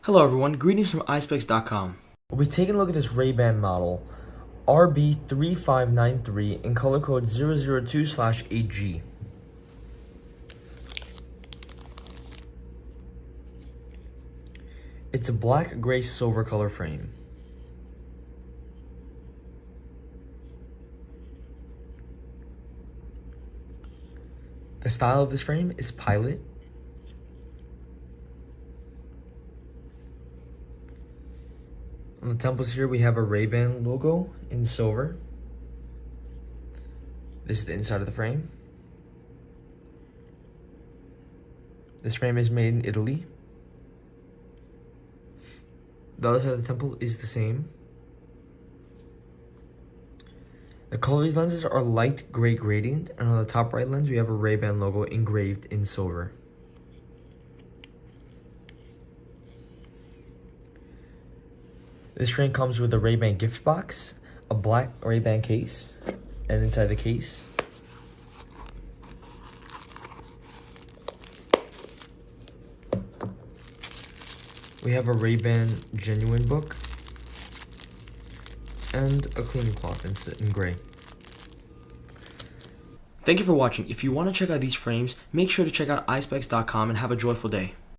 Hello everyone, greetings from Eyespecs.com. We'll be taking a look at this Ray-Ban model, RB3593 in color code 002/8G. It's a black, gray, silver color frame. The style of this frame is Pilot. On the temples here we have a Ray-Ban logo in silver. This is the inside of the frame. This frame is made in Italy. The other side of the temple is the same. The color of these lenses are light gray gradient, and on the top right lens we have a Ray-Ban logo engraved in silver. This frame comes with a Ray-Ban gift box, a black Ray-Ban case, and inside the case we have a Ray-Ban genuine book and a cleaning cloth in gray. Thank you for watching. If you want to check out these frames, make sure to check out Eyespecs.com and have a joyful day.